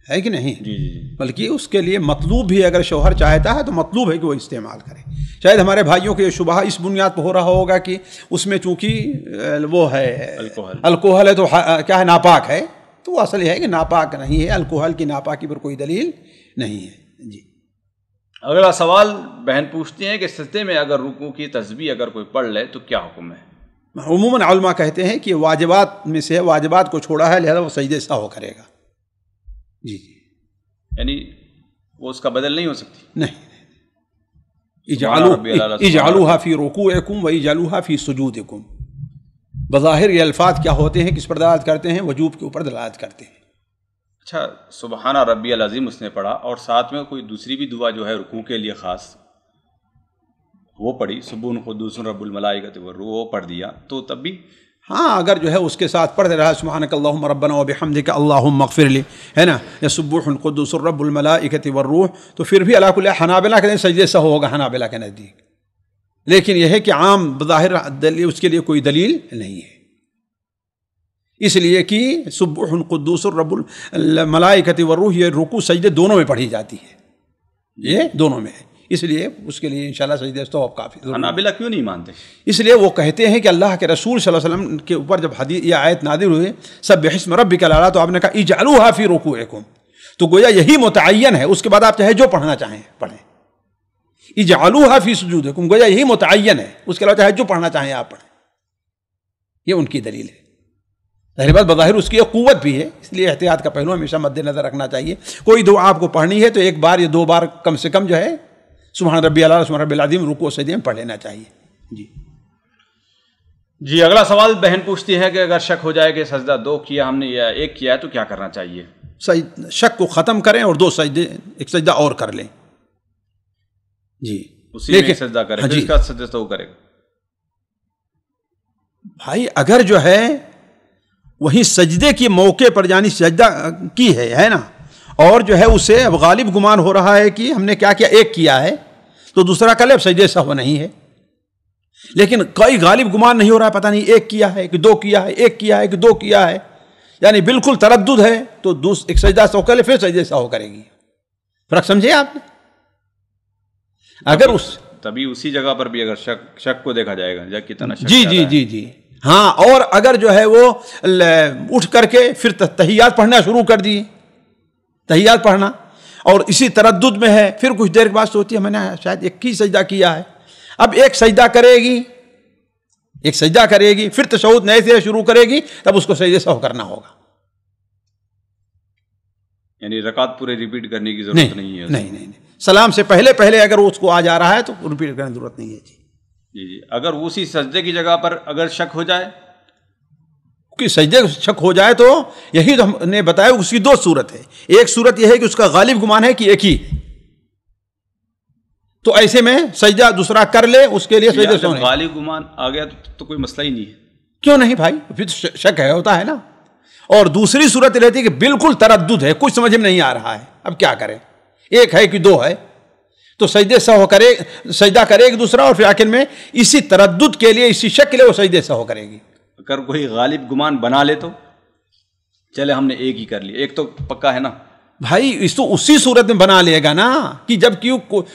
ہے کہ نہیں؟ جی جی جی، بلکہ اس کے لیے مطلوب بھی، اگر شوہر چاہتا ہے تو مطلوب ہے کہ وہ استعمال کرے۔ شاید ہمارے بھائیوں کے یہ شبہ اس بنیاد پر ہو رہا ہوگا کہ اس میں چونکہ وہ ہے الکوہل ہے تو کیا ہے، ناپاک ہے، تو اصل یہ ہے کہ ناپاک نہیں ہے، الکوہل کی ناپاکی پر کوئی دلیل نہیں ہے۔ جی اگلا سوال، بہن پوچھتی ہیں کہ سجدے میں اگر رکوع کی تسبیح اگر کوئی پڑھ لے تو کیا حکم ہے؟ عموماً علماء کہتے ہیں کہ واجبات میں سے واجبات کو چھوڑا ہے، لہذا وہ سجدے سہو کرے گا۔ جی جی، یعنی وہ اس کا بدل نہیں ہو سکتی؟ نہیں، اجعلوها فی رکوعکم و اجعلوها فی سجودکم، بظاہر یہ الفاظ کیا ہوتے ہیں، کس پر دلالت کرتے ہیں؟ وجوب کے اوپر دلالت کرتے ہیں۔ اچھا، سبحان ربی العظیم اس نے پڑھا اور ساتھ میں کوئی دوسری بھی دعا جو ہے رکوع کے لیے خاص وہ پڑھی، سبحان قدوس رب الملائکۃ والروح، وہ پڑھ دیا تو تب بھی؟ ہاں، اگر جو ہے اس کے ساتھ پڑھتے رہا سبحانک اللہم ربنا وبحمدک اللہم اغفر لی، ہے نا، یا سبوح قدوس رب الملائکۃ والروح، تو پھر بھی علی کل حنابلہ کے سجدے سہو ہوگا حنابلہ کے نزدیک، لیکن یہ ہے کہ عام بظاہر اس کے لیے کوئی دلیل نہیں ہے، اس لیے کہ سبوح قدوس رب الملائکۃ والروح یہ رکوع سجدے دونوں میں پڑھی جاتی ہے، یہ دونوں میں ہے، اس لیے اس کے لیے انشاءاللہ سجدے تو کافی ضروری ہے۔ حنابلہ کیوں نہیں مانتے؟ اس لیے وہ کہتے ہیں کہ اللہ کے رسول صلی اللہ علیہ وسلم کے اوپر جب حدیث یہ آیت نازل ہوئی سبح اسم ربک الاعلی، تو آپ نے کہا اجعلوها فی رکوعکم، تو گویا یہی متعین ہے، اس کے بعد آپ چاہے جو پڑھنا چاہیں پڑھیں، اجعلوها فی سجودکم گویا یہی متعین ہے، اس کے علاوہ چاہے جو پڑھنا چاہیں آپ پڑھیں، یہ ان کی دلیل ہے۔ ظاہر بات بظاہر اس کی ایک قوت بھی ہے، اس لیے احتیاط کا پہلو ہمیشہ مد نظر رکھنا چاہیے۔ کوئی دعا آپ کو پڑھنی ہے تو 1 بار یا 2 بار کم سے کم جو ہے سبحان ربی الاعلی سبحان ربی العظیم رکوع سجدے میں پڑھ لینا چاہیے۔ جی اگلا سوال، بہن پوچھتی ہے کہ اگر شک ہو جائے کہ سجدہ 2 کیا ہم نے یا 1 کیا ہے تو کیا کرنا چاہیے؟ شک کو ختم کریں اور 2 سجدے، 1 سجدہ اور کر لیں۔ جی اسی میں 1 سجدہ کریں، پھر اس کا سجدہ تو کرے گا۔ بھائی اگر جو ہے وہی سجدے کی موقع پر یعنی سجدہ کی ہے نا، اور جو ہے اسے اب غالب گمان ہو رہا ہے کہ ہم نے کیا کیا، 1 کیا ہے تو دوسرا کل اب سجدے سہو نہیں ہے، لیکن کوئی غالب گمان نہیں ہو رہا ہے، پتہ نہیں 1 کیا ہے کہ 2 کیا ہے، 1 کیا ہے کہ 2 کیا ہے، یعنی بالکل تردد ہے، تو 1 سجدہ سہو کر لے پھر سجدے سہو کرے گی۔ فرق سمجھے آپ نے؟ اگر تبھی اسی جگہ پر بھی اگر شک کو دیکھا جائے گا کتنا شک جی ہاں، اور اگر جو ہے وہ اٹھ کر کے پھر تحیات پڑھنا شروع کر دی، تحیات پڑھنا، اور اسی تردد میں ہے، پھر کچھ دیر کے بعد سوچتی ہے میں نے شاید 1 ہی سجدہ کیا ہے، اب 1 سجدہ کرے گی، 1 سجدہ کرے گی، پھر تشہد نئے سے شروع کرے گی، تب اس کو سجدے سہو کرنا ہوگا۔ یعنی رکعت پورے ریپیٹ کرنے کی ضرورت نہیں ہے؟ نہیں، سلام سے پہلے اگر اس کو آ جا رہا ہے تو ریپیٹ کرنے کی ضرورت نہیں ہے۔ جی اگر اسی سجدے کی جگہ پر اگر شک ہو جائے کہ سجدے شک ہو جائے تو یہی تو ہم نے بتایا اس کی 2 صورت ہے، ایک صورت یہ ہے کہ اس کا غالب گمان ہے کہ 1 ہی، تو ایسے میں سجدہ دوسرا کر لے، اس کے لیے سجدے سونے۔ غالب گمان آ گیا تو کوئی مسئلہ ہی نہیں ہے؟ کیوں نہیں بھائی، پھر شک ہے، ہوتا ہے نا۔ اور دوسری صورت رہتی ہے کہ بالکل تردد ہے، کچھ سمجھ میں نہیں آ رہا ہے، اب کیا کریں، 1 ہے کہ 2 ہے، تو سجدہ کرے ایک دوسرا، اور پھر آخر میں اسی تردد کے لیے، اسی شک کے لیے وہ سجدے سہو کرے گی۔ اگر کوئی غالب گمان بنا لے تو چلے ہم نے ایک ہی کر لی، ایک تو پکا ہے نا بھائی، اس تو اسی صورت میں بنا لے گا نا کہ جب کہ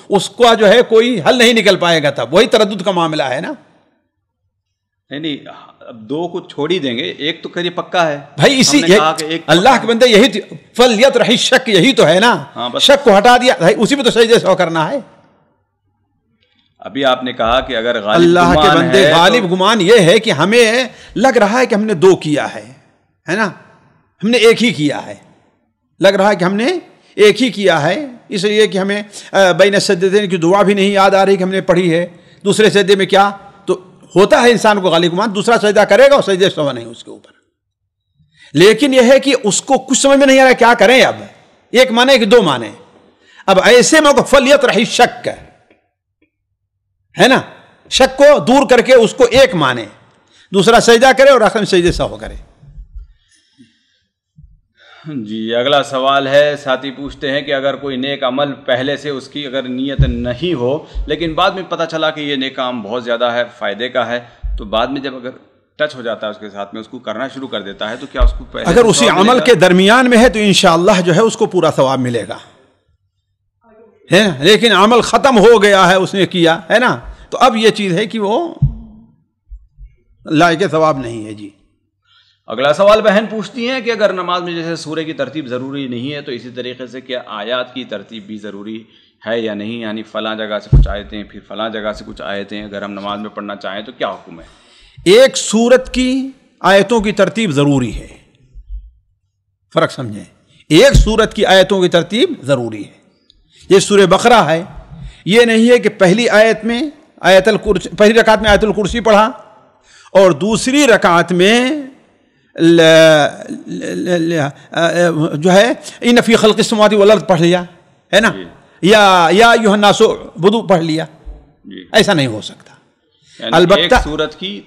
اس کا جو ہے کوئی حل نہیں نکل پائے گا، تب وہی تردد کا معاملہ ہے نا۔ نہیں اب دو کو چھوڑ ہی دیں گے، ایک تو کریے پکا ہے بھائی اسی اللہ کے بندے یہی فلیطرح الشک، یہی تو ہے نا، شک کو ہٹا دیا بھائی، اسی میں تو سجدے سہو کرنا ہے۔ ابھی آپ نے کہا کہ اگر غالب اللہ کے گمان بندے ہے غالب گمان یہ ہے کہ ہمیں لگ رہا ہے کہ ہم نے دو کیا ہے نا، ہم نے ایک ہی کیا ہے، لگ رہا ہے کہ ہم نے ایک ہی کیا ہے، اس لیے کہ ہمیں بین السجدتین کی دعا بھی نہیں یاد آ رہی کہ ہم نے پڑھی ہے، دوسرے سجدے میں کیا تو ہوتا ہے انسان کو غالب گمان، دوسرا سجدہ کرے گا اور سجدے سہو نہیں اس کے اوپر، لیکن یہ ہے کہ اس کو کچھ سمجھ میں نہیں آ رہا کیا کریں، اب ایک معنی کہ دو معنی، اب ایسے میں فلیطرح الشک ہے نا، شک کو دور کر کے اس کو ایک مانے، دوسرا سجدہ کرے اور آخر میں سجدے سہو کرے۔ جی اگلا سوال ہے، ساتھی پوچھتے ہیں کہ اگر کوئی نیک عمل پہلے سے اس کی اگر نیت نہیں ہو لیکن بعد میں پتہ چلا کہ یہ نیک کام بہت زیادہ ہے، فائدے کا ہے، تو بعد میں جب اگر ٹچ ہو جاتا ہے اس کے ساتھ میں، اس کو کرنا شروع کر دیتا ہے، تو کیا اس کو پہلے اگر اسی عمل کے درمیان میں ہے تو انشاءاللہ جو ہے اس کو پورا ثواب ملے گا، ہے نا، لیکن عمل ختم ہو گیا ہے اس نے کیا ہے نا، تو اب یہ چیز ہے کہ وہ لائق ثواب نہیں ہے۔ جی اگلا سوال بہن پوچھتی ہیں کہ اگر نماز میں جیسے سورہ کی ترتیب ضروری نہیں ہے تو اسی طریقے سے کیا آیات کی ترتیب بھی ضروری ہے یا نہیں، یعنی فلاں جگہ سے کچھ آیتیں پھر فلاں جگہ سے کچھ آیتیں اگر ہم نماز میں پڑھنا چاہیں تو کیا حکم ہے؟ ایک سورت کی آیتوں کی ترتیب ضروری ہے، فرق سمجھیں، ایک سورت کی آیتوں کی ترتیب ضروری ہے۔ یہ سورہ بقرہ ہے، یہ نہیں ہے کہ پہلی آیت میں آیت الکرسی، پہلی رکعت میں آیت الکرسی پڑھا اور دوسری رکعت میں جو ہے ان فی خلق السماوات والارض پڑھ لیا ہے نا، یا ایھا الناس بدو پڑھ لیا، ایسا نہیں ہو سکتا۔ البتہ ایک سورت کی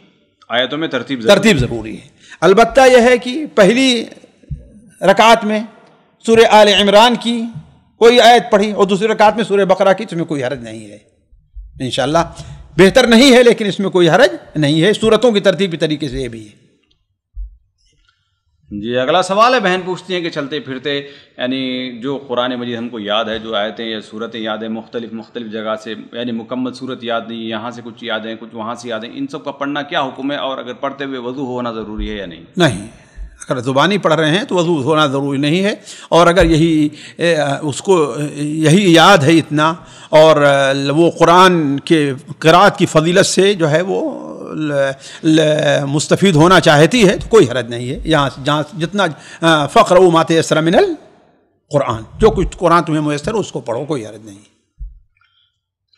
آیتوں میں ترتیب ضروری ہے، البتہ یہ ہے کہ پہلی رکعت میں سورہ آل عمران کی کوئی آیت پڑھی اور دوسری رکعت میں سورہ بقرہ کی، اس میں کوئی حرج نہیں ہے، انشاءاللہ بہتر نہیں ہے لیکن اس میں کوئی حرج نہیں ہے، سورتوں کی ترتیب طریقے سے یہ بھی ہے۔ جی اگلا سوال ہے، بہن پوچھتی ہیں کہ چلتے پھرتے یعنی جو قرآن مجید ہم کو یاد ہے، جو آیتیں یا صورتیں یاد ہیں مختلف جگہ سے، یعنی مکمل صورت یاد نہیں، یہاں سے کچھ یاد ہیں کچھ وہاں سے یاد ہیں، ان سب کا پڑھنا کیا حکم ہے، اور اگر پڑھتے ہوئے وضو ہونا ضروری ہے یا نہیں؟ نہیں، اگر زبانی پڑھ رہے ہیں تو وضو ہونا ضروری نہیں ہے، اور اگر یہی اس کو یہی یاد ہے اتنا اور وہ قرآن کے قرأت کی فضیلت سے جو ہے وہ مستفید ہونا چاہتی ہے تو کوئی حرج نہیں ہے، جہاں جتنا فقرؤوا ما تیسر من القرآن، جو کچھ قرآن تمہیں میسر اس کو پڑھو، کوئی حرج نہیں۔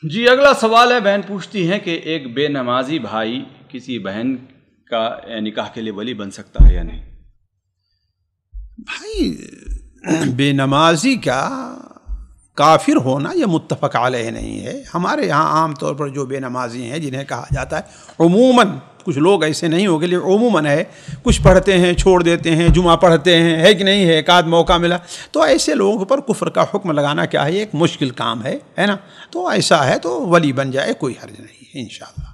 جی اگلا سوال ہے، بہن پوچھتی ہیں کہ ایک بے نمازی بھائی کسی بہن کا نکاح کے لیے ولی بن سکتا ہے یا نہیں؟ بھائی بے نمازی کا کافر ہونا یہ متفق علیہ نہیں ہے، ہمارے یہاں عام طور پر جو بے نمازی ہیں جنہیں کہا جاتا ہے عموماً، کچھ لوگ ایسے نہیں ہوگے لیکن عموماً ہے، کچھ پڑھتے ہیں چھوڑ دیتے ہیں، جمعہ پڑھتے ہیں، ہے کہ نہیں ہے، ایک آدھ موقع ملا تو ایسے لوگوں پر کفر کا حکم لگانا کیا ہے، ایک مشکل کام ہے نا، تو ایسا ہے تو ولی بن جائے، کوئی حرج نہیں ہے انشاءاللہ۔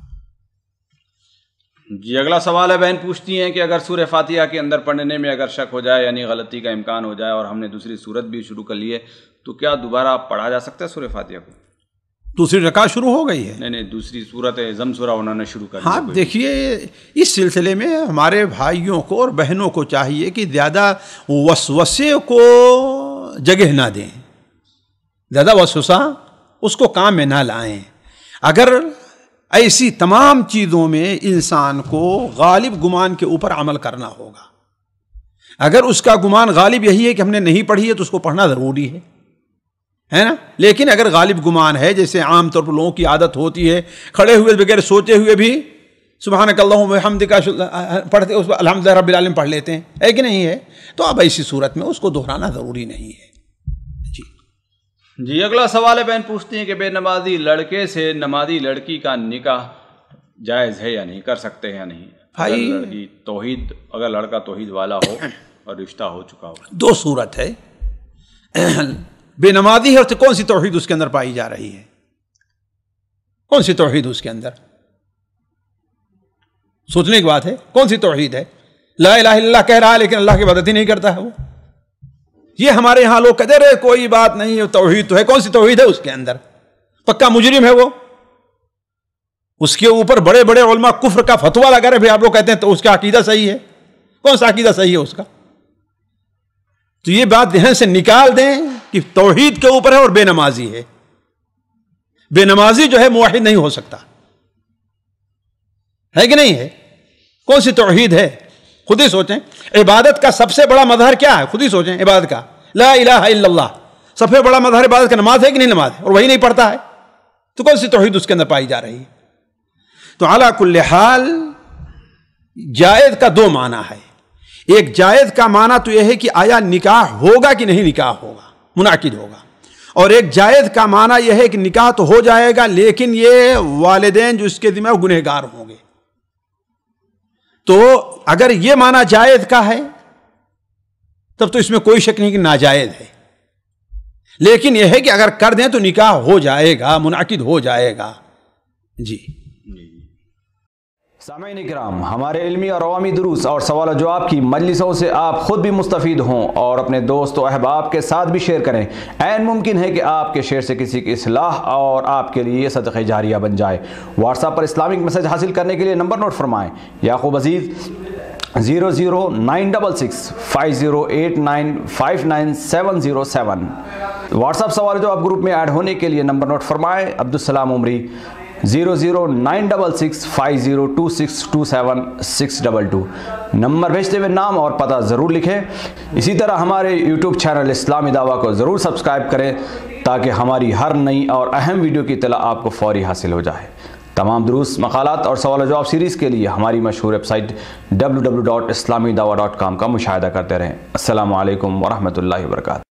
جی اگلا سوال ہے، بہن پوچھتی ہیں کہ اگر سورہ فاتحہ کے اندر پڑھنے میں اگر شک ہو جائے یعنی غلطی کا امکان ہو جائے اور ہم نے دوسری سورت بھی شروع کر لی ہے تو کیا دوبارہ پڑھا جا سکتا ہے سورہ فاتحہ کو؟ دوسری رکعت شروع ہو گئی ہے؟ نہیں، دوسری سورت ضم سورہ انہوں نے شروع کر دی۔ ہاں دیکھیے، اس سلسلے میں ہمارے بھائیوں کو اور بہنوں کو چاہیے کہ زیادہ وسوسے کو جگہ نہ دیں، زیادہ وسوسہ اس کو کام میں نہ لائیں۔ اگر ایسی تمام چیزوں میں انسان کو غالب گمان کے اوپر عمل کرنا ہوگا، اگر اس کا گمان غالب یہی ہے کہ ہم نے نہیں پڑھی ہے تو اس کو پڑھنا ضروری ہے نا، لیکن اگر غالب گمان ہے جیسے عام طور پر لوگوں کی عادت ہوتی ہے کھڑے ہوئے بغیر سوچے ہوئے بھی سبحانک اللہم وبحمدک پڑھتے، اس الحمدللہ رب العالمین پڑھ لیتے ہیں، ہے کہ نہیں ہے، تو اب ایسی صورت میں اس کو دہرانا ضروری نہیں ہے۔ جی اگلا سوال ہے، بہن پوچھتی ہیں کہ بے نمازی لڑکے سے نمازی لڑکی کا نکاح جائز ہے یا نہیں، کر سکتے ہیں یا نہیں؟ بھائی اگر لڑکا توحید والا ہو اور رشتہ ہو چکا ہو، دو صورت ہے، بے نمازی ہے اور کون سی توحید اس کے اندر پائی جا رہی ہے، کون سی توحید اس کے اندر؟ سوچنے کی بات ہے، کون سی توحید ہے؟ لا الہ الا اللہ کہہ رہا ہے لیکن اللہ کی عبادت ہی نہیں کرتا ہے وہ. یہ ہمارے یہاں لوگ کہتے رہے کوئی بات نہیں ہے، توحید تو ہے. کون سی توحید ہے اس کے اندر؟ پکا مجرم ہے وہ. اس کے اوپر بڑے بڑے علماء کفر کا فتویٰ لگا رہے. پھر آپ لوگ کہتے ہیں تو اس کا عقیدہ صحیح ہے. کون سا عقیدہ صحیح ہے اس کا؟ تو یہ بات ذہن سے نکال دیں کہ توحید کے اوپر ہے اور بے نمازی ہے. بے نمازی جو ہے موحد نہیں ہو سکتا ہے کہ نہیں ہے؟ کون سی توحید ہے؟ خود ہی سوچیں. عبادت کا سب سے بڑا مظہر کیا ہے؟ خود ہی سوچیں. عبادت کا لا الہ الا اللہ سب سے بڑا مظہر عبادت کا نماز ہے کہ نہیں نماز ہے؟ اور وہی نہیں پڑھتا ہے تو کون سی توحید اس کے اندر پائی جا رہی ہے؟ تو علی کل حال جائز کا دو معنی ہے. ایک جائز کا معنی تو یہ ہے کہ آیا نکاح ہوگا کہ نہیں نکاح ہوگا، منعقد ہوگا. اور ایک جائز کا معنی یہ ہے کہ نکاح تو ہو جائے گا لیکن یہ والدین جو اس کے ذمہ گنہگار ہوں گے. تو اگر یہ معنی جائز کا ہے تب تو اس میں کوئی شک نہیں کہ ناجائز ہے. لیکن یہ ہے کہ اگر کر دیں تو نکاح ہو جائے گا، منعقد ہو جائے گا. جی سامعین اکرام، ہمارے علمی اور عوامی دروس اور سوال و جواب کی مجلسوں سے آپ خود بھی مستفید ہوں اور اپنے دوست و احباب کے ساتھ بھی شیئر کریں. عین ممکن ہے کہ آپ کے شیئر سے کسی کی اصلاح اور آپ کے لیے صدقہ جاریہ بن جائے. واٹس ایپ پر اسلامک میسج حاصل کرنے کے لیے نمبر نوٹ فرمائیں: یعقوب عزیز 009665089595707. واٹس ایپ سوال جواب گروپ میں ایڈ ہونے کے لیے نمبر نوٹ فرمائیں: عبدالسلام عمری 0096650262762. نمبر بھیجتے ہوئے نام اور پتہ ضرور لکھیں. اسی طرح ہمارے یوٹیوب چینل اسلامی دعویٰ کو ضرور سبسکرائب کریں تاکہ ہماری ہر نئی اور اہم ویڈیو کی اطلاع آپ کو فوری حاصل ہو جائے. تمام دروس، مقالات اور سوال و جواب سیریز کے لیے ہماری مشہور ویب سائٹ www.islamidawah.com کا مشاہدہ کرتے رہیں. السلام علیکم ورحمۃ اللہ وبرکاتہ.